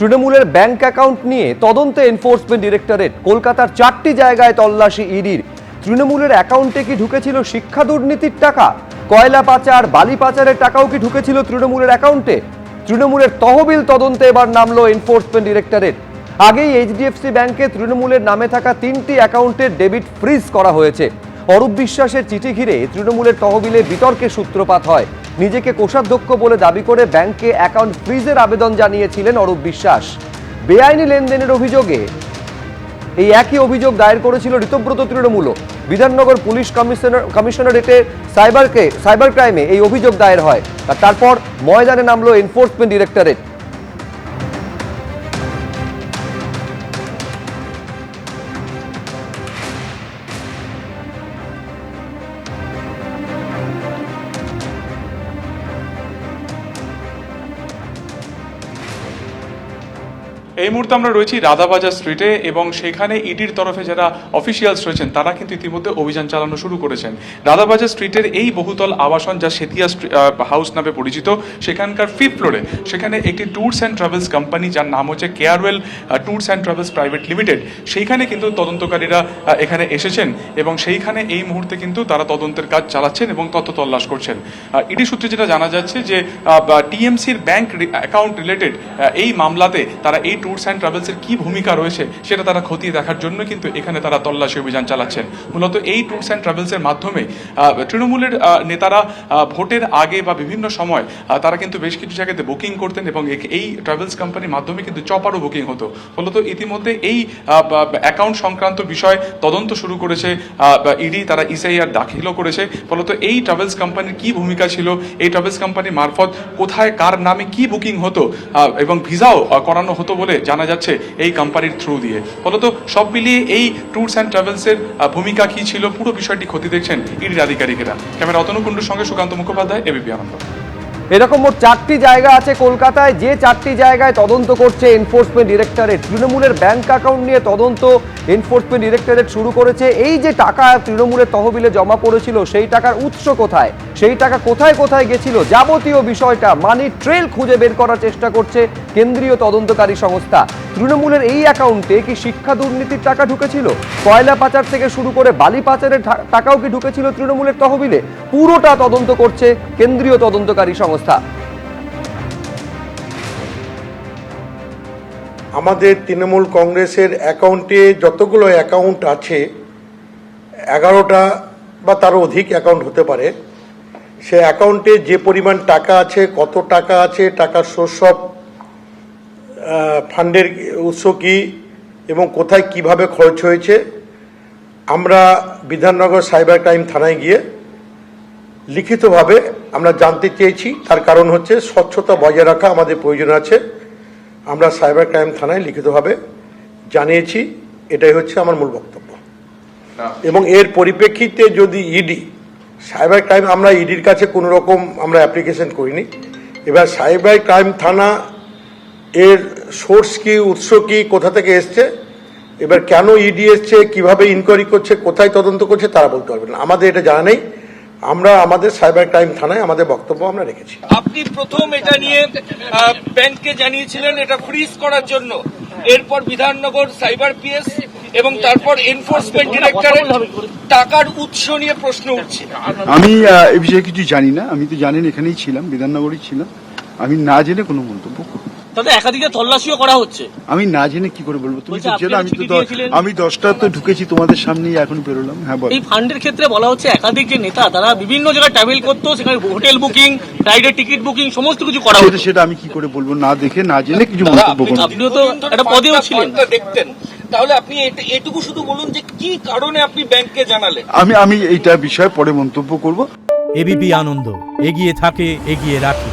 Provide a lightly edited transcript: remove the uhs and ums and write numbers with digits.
তৃণমূলের bank account নিয়ে তদন্তে এনফোর্সমেন্ট ডিরেক্টরেট। কলকাতার 4টি জায়গায় তল্লাশি ইডির। তৃণমূলের অ্যাকাউন্টে কি ঢুকেছিল শিক্ষা দুর্নীতির টাকা, কয়লা পাচার, বালি পাচারের টাকাও কি ঢুকেছিল তৃণমূলের অ্যাকাউন্টে? তৃণমূলের তহবিল তদন্তে এবার নামলো এনফোর্সমেন্ট ডিরেক্টরেট। আগেই এইচডিএফসি ব্যাংকে তৃণমূলের নামে থাকা 3টি অ্যাকাউন্টের ডেবিট ফ্রিজ করা হয়েছে। অরূপ বিশ্বাসের চিঠি ঘিরে তৃণমূলের তহবিলে বিতর্কের সূত্রপাত হয়। নিজেকে কোষাধ্যক্ষ বলে দাবি করে ব্যাংকে অ্যাকাউন্ট ফ্রিজের আবেদন জানিয়েছিলেন অরূপ বিশ্বাস। বেআইনি লেনদেনের অভিযোগে এই একই অভিযোগ দায়ের করেছিল ঋতব্রত তৃণমূলও। বিধাননগর পুলিশ কমিশনারেটে সাইবার ক্রাইমে এই অভিযোগ দায়ের হয়। তারপর ময়দানে নামলো এনফোর্সমেন্ট ডিরেক্টরেট। এই মুহূর্তে আমরা রয়েছি রাধাবাজার স্ট্রিটে এবং সেখানে ইডির তরফে যারা অফিসিয়ালস রয়েছেন তারা কিন্তু ইতিমধ্যে অভিযান চালানো শুরু করেছেন। রাধাবাজার স্ট্রিটের এই বহুতল আবাসন যা সেতিয়া হাউস নামে পরিচিত, সেখানকার 5th ফ্লোরে সেখানে একটি ট্যুরস অ্যান্ড ট্রাভেলস কোম্পানি যার নাম হচ্ছে Carewell Tours and Travels Private Limited, সেইখানে কিন্তু তদন্তকারীরা এখানে এসেছেন এবং সেইখানে এই মুহূর্তে কিন্তু তারা তদন্তের কাজ চালাচ্ছেন এবং তথ্য তল্লাশ করছেন। ইডি সূত্রে যেটা জানা যাচ্ছে যে টিএমসির ব্যাংক অ্যাকাউন্ট রিলেটেড এই মামলাতে তারা এই ট্যুরস অ্যান্ড ট্রাভেলসের কি ভূমিকা রয়েছে সেটা তারা খতিয়ে দেখার জন্য কিন্তু এখানে তারা তল্লাশি অভিযান চালাচ্ছেন। মূলত এই ট্যুরস অ্যান্ড ট্রাভেলসের মাধ্যমে তৃণমূলের নেতারা ভোটের আগে বা বিভিন্ন সময় তারা কিন্তু বেশ কিছু জায়গাতে বুকিং করতেন এবং এই ট্রাভেলস কোম্পানির মাধ্যমে কিন্তু চপারও বুকিং হতো। ফলত ইতিমধ্যে এই অ্যাকাউন্ট সংক্রান্ত বিষয় তদন্ত শুরু করেছে ইডি, তারা এসআইআর দাখিলও করেছে। ফলত এই ট্রাভেলস কোম্পানির কি ভূমিকা ছিল, এই ট্রাভেলস কোম্পানির মারফত কোথায় কার নামে কি বুকিং হতো এবং ভিসাও করানো হতো বলে জানা যাচ্ছে এই কোম্পানির থ্রু দিয়ে। ফলত সব মিলিয়ে এই ট্যুরস অ্যান্ড ট্রাভেলসের ভূমিকা কি ছিল পুরো বিষয়টি খতিয়ে দেখছেন ইডির আধিকারিকেরা। ক্যামেরা অতনু কুণ্ডুর সঙ্গে সুকান্ত মুখোপাধ্যায়, এবিপি আনন্দ। এরকম মোট 4টি জায়গা আছে কলকাতায়, যে 4টি জায়গায় তদন্ত করছে এনফোর্সমেন্ট ডিরেক্টরেট। তৃণমূলের ব্যাংক অ্যাকাউন্ট নিয়ে তদন্ত এনফোর্সমেন্ট ডিরেক্টরেট শুরু করেছে। এই যে টাকা তৃণমূলের তহবিলে জমা পড়েছিল সেই টাকার উৎস কোথায়, সেই টাকা কোথায় কোথায় গেছিল, যাবতীয় বিষয়টা মানি ট্রেল খুঁজে বের করার চেষ্টা করছে কেন্দ্রীয় তদন্তকারী সংস্থা। তৃণমূলের এই অ্যাকাউন্টে কি শিক্ষা দুর্নীতির টাকা ঢুকেছিল, কয়লা পাচার থেকে শুরু করে বালি পাচারের টাকাও কি ঢুকেছিল তৃণমূলের তহবিলে, পুরোটা তদন্ত করছে কেন্দ্রীয় তদন্তকারী সংস্থা। আমাদের তৃণমূল কংগ্রেসের অ্যাকাউন্টে যতগুলো অ্যাকাউন্ট আছে, 11টা বা তারও অধিক অ্যাকাউন্ট হতে পারে, সে অ্যাকাউন্টে যে পরিমাণ টাকা আছে, কত টাকা আছে, টাকার সোর্স অফ ফান্ডের উৎস কী এবং কোথায় কিভাবে খরচ হয়েছে, আমরা বিধাননগর সাইবার ক্রাইম থানায় গিয়ে লিখিতভাবে আমরা জানতে চেয়েছি। তার কারণ হচ্ছে স্বচ্ছতা বজায় রাখা আমাদের প্রয়োজন আছে। আমরা সাইবার ক্রাইম থানায় লিখিতভাবে জানিয়েছি, এটাই হচ্ছে আমার মূল বক্তব্য। এবং এর পরিপ্রেক্ষিতে যদি ইডি সাইবার ক্রাইম, আমরা ইডির কাছে কোনো রকম আমরা অ্যাপ্লিকেশন করিনি। এবার সাইবার ক্রাইম থানা এর সোর্স কি, উৎস কি, কোথা থেকে এসছে, এবার কেন ইডি এসছে, কিভাবে ইনকোয়ারি করছে, কোথায় তদন্ত করছে তারা বলতে পারবেন না, আমাদের এটা জানা নেই। আমরা আমাদের সাইবার ক্রাইম থানায় আমাদের বক্তব্য আমরা রেখেছি। আপনি প্রথম এটা নিয়ে ব্যাংককে জানিয়েছিলেন এটা ফ্রিজ করার জন্য, এরপর বিধাননগর সাইবার পিএস এবং তারপর এনফোর্সমেন্ট ডিরেক্টরেট টাকার উৎস নিয়ে প্রশ্ন উঠছে। আমি এই বিষয়ে কিছু জানি না। আমি তো জানেন এখানেই ছিলাম, বিধাননগরই ছিলাম। আমি না জেনে কোনো মন্তব্য করব। তাহলে একাধিকে তল্লাশিও করা হচ্ছে, আমি না জেনে কি করে বলবো? তুমি তো জেনে, আমি 10টা তো ঢুকেছি তোমাদের সামনেই, এখন বেরোলাম। হ্যাঁ, বল। এই ফান্ডের ক্ষেত্রে বলা হচ্ছে একাধিক যে নেতা তারা বিভিন্ন জায়গায় ট্রাভেল করতো, সেখানে হোটেল বুকিং, ফ্লাইটের টিকিট বুকিং সমস্ত কিছু করা হচ্ছে। সেটা আমি কি করে বলবো? না দেখে, না জেনে কিছু মন্তব্য করব। আপনিও তো একটা পদেও ছিলেন, দেখতেন, তাহলে আপনি এটুকু শুধু বলুন যে কি কারণে আপনি ব্যাংককে জানালেন। আমি এইটা বিষয়ে পরে মন্তব্য করব। এবিপি আনন্দ এগিয়ে থাকে, এগিয়ে রাখে।